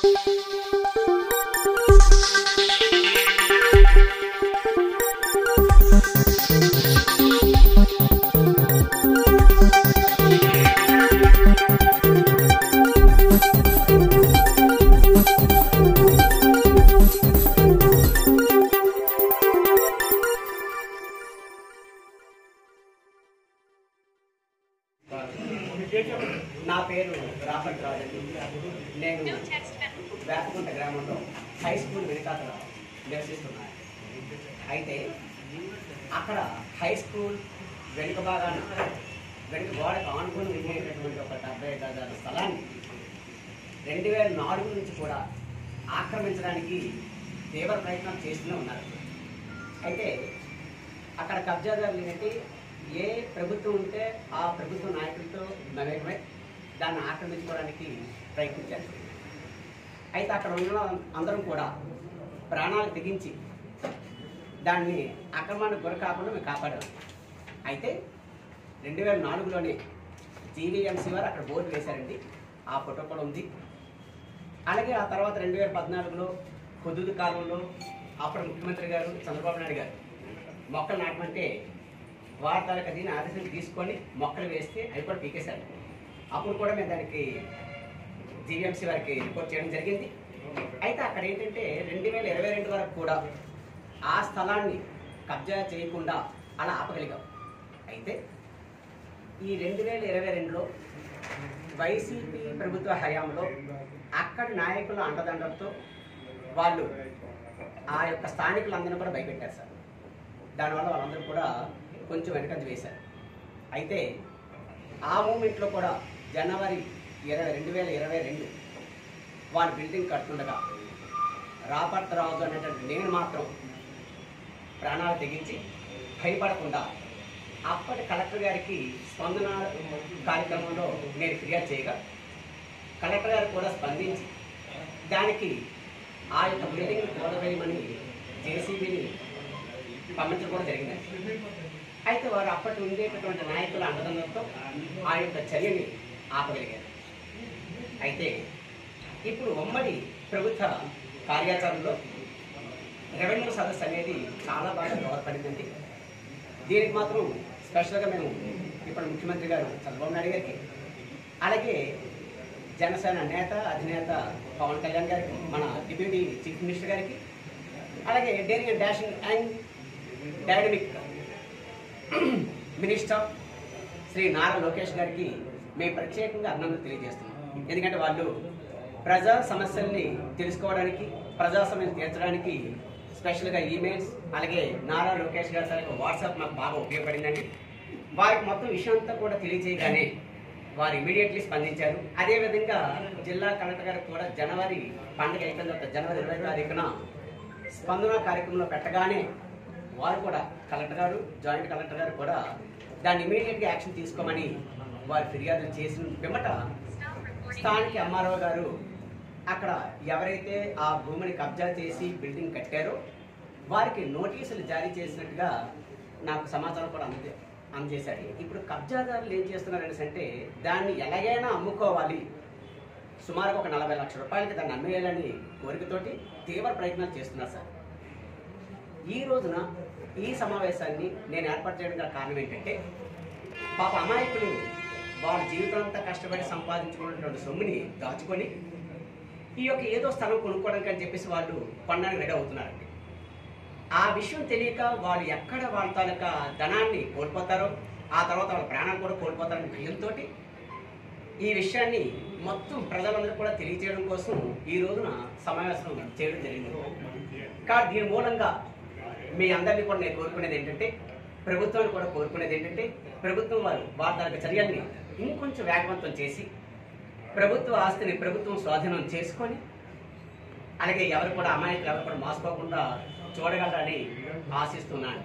నా పేరు రాపట్ రాజు. నేను వేపకుంట గ్రామంలో హై స్కూల్ వెనుకాతల నివసిస్తున్నాను. అయితే అక్కడ హై స్కూల్ వెనుక భాగాన వెనుక గోడకు ఆనుకుని ఉండేటటువంటి ఒక 75 గజాల స్థలాన్ని 2004 నుంచి కూడా ఆక్రమించడానికి తీవ్ర ప్రయత్నం చేస్తూనే ఉన్నారు. అయితే అక్కడ కబ్జాదారులు ఏంటంటే ఏ ప్రభుత్వం ఉంటే ఆ ప్రభుత్వ నాయకులతో మమేకమై దాన్ని ఆక్రమించుకోవడానికి ప్రయత్నించారు. అయితే అక్కడ ఉన్న అందరం కూడా ప్రాణాలు తెగించి దాన్ని ఆక్రమణకు గురి కాకుండా మేము కాపాడాం. అయితే 2004లోనే జీవీఎంసీ వారు అక్కడ బోర్డు వేశారండి. ఆ ఫోటో కూడా ఉంది. అలాగే ఆ తర్వాత 2014లో హుదూద్ కాలంలో అప్పుడు ముఖ్యమంత్రి గారు చంద్రబాబు నాయుడు గారు మొక్కలు నాటమంటే వారి తాలూకా దీన్ని ఆదేశం తీసుకొని మొక్కలు వేస్తే అవి కూడా పీకేశారు. అప్పుడు కూడా మేము దానికి జీవీఎంసీ వారికి రిపోర్ట్ చేయడం జరిగింది. అయితే అక్కడ ఏంటంటే 2022 వరకు కూడా ఆ స్థలాన్ని కబ్జా చేయకుండా అలా ఆపగలిగాం. అయితే ఈ 2022లో వైసీపీ ప్రభుత్వ హయాంలో అక్కడి నాయకుల అండదండలతో వాళ్ళు ఆ యొక్క స్థానికులందరినీ కూడా భయపెట్టారు సార్. దానివల్ల వాళ్ళందరూ కూడా కొంచెం వెనకంజ వేశారు. అయితే ఆ మూమెంట్లో కూడా జనవరి 2022 వారి బిల్డింగ్ కడుతుండగా రాపర్ట్ రాజు అనేటువంటి నేను మాత్రం ప్రాణాలు తెగించి భయపడకుండా అప్పటి కలెక్టర్ గారికి స్పందన కార్యక్రమంలో నేను ఫిర్యాదు చేయగా కలెక్టర్ గారు కూడా స్పందించి దానికి ఆ యొక్క బిల్డింగ్ కూడవేయమని జేసీబీని పంపించడం కూడా జరిగింది. అయితే వారు అప్పటి ఉండేటటువంటి నాయకుల అండదండలతో ఆ యొక్క చర్యని ఆపగలిగారు. అయితే ఇప్పుడు ఉమ్మడి ప్రభుత్వ కార్యాచరణలో రెవెన్యూ సదస్సు అనేది చాలా బాగా దోహదపడిందండి. దీనికి మాత్రం స్పెషల్గా మేము ఇప్పుడు ముఖ్యమంత్రి గారు చంద్రబాబు నాయుడు గారికి, అలాగే జనసేన నేత అధినేత పవన్ కళ్యాణ్ గారికి, మన డిప్యూటీ చీఫ్ మినిస్టర్ గారికి, అలాగే daring and dashing and dynamic minister Shri Nara Lokesh గారికి మేము ప్రత్యేకంగా అభినందనలు తెలియజేస్తున్నాం. ఎందుకంటే వాళ్ళు ప్రజా సమస్యల్ని తెలుసుకోవడానికి, ప్రజా సమస్యలు తీర్చడానికి స్పెషల్గా ఈమెయిల్స్, అలాగే నారా లోకేష్ గారి సార్ వాట్సాప్ మాకు బాగా ఉపయోగపడిందండి. వారికి మొత్తం విషయం అంతా కూడా తెలియజేయగానే వారు ఇమీడియట్లీ స్పందించారు. అదేవిధంగా జిల్లా కలెక్టర్ గారికి కూడా జనవరి పండుగ అయిపోయిన తర్వాత జనవరి 20వ తారీఖున స్పందన కార్యక్రమంలో పెట్టగానే వారు కూడా కలెక్టర్ గారు, జాయింట్ కలెక్టర్ గారు కూడా దాన్ని ఇమీడియట్గా యాక్షన్ తీసుకోమని వారు ఫిర్యాదులు చేసిన పిమ్మట స్థానిక ఎంఆర్ఓ గారు అక్కడ ఎవరైతే ఆ భూమిని కబ్జా చేసి బిల్డింగ్ కట్టారో వారికి నోటీసులు జారీ చేసినట్టుగా నాకు సమాచారం కూడా అందజేశాడు. ఇప్పుడు కబ్జాదారులు ఏం చేస్తున్నారనేసి అంటే దాన్ని ఎలాగైనా అమ్ముకోవాలి, సుమారుగా ఒక 40 లక్షల రూపాయలకి దాన్ని అమ్మేయాలని కోరికతోటి తీవ్ర ప్రయత్నాలు చేస్తున్నారు సార్. ఈ రోజున ఈ సమావేశాన్ని నేను ఏర్పాటు చేయడం గల కారణం ఏంటంటే పాప అమాయకులు వాళ్ళ జీవితం అంతా కష్టపడి సంపాదించుకున్నటువంటి సొమ్ముని దాచుకొని ఈ యొక్క ఏదో స్థలం కొనుక్కోవడానికి అని చెప్పేసి వాళ్ళు కొనడానికి రెడీ అవుతున్నారండి. ఆ విషయం తెలియక వాళ్ళు ఎక్కడ వాళ్ళ తాలూకా ధనాన్ని కోల్పోతారో, ఆ తర్వాత వాళ్ళ ప్రాణాలు కూడా కోల్పోతారని భయంతో ఈ విషయాన్ని మొత్తం ప్రజలందరూ కూడా తెలియజేయడం కోసం ఈ రోజున సమావేశం చేయడం జరిగింది. కానీ దీని మూలంగా మీ అందరినీ కూడా నేను కోరుకునేది ఏంటంటే, ప్రభుత్వాన్ని కూడా కోరుకునేది ఏంటంటే, ప్రభుత్వం వారి తాలూకా చర్యల్ని ఇంకొంచెం వేగవంతం చేసి ప్రభుత్వ ఆస్తిని ప్రభుత్వం స్వాధీనం చేసుకొని, అలాగే ఎవరు కూడా అమాయకులు ఎవరు కూడా మోసపోకుండా చూడగలరని ఆశిస్తున్నాను.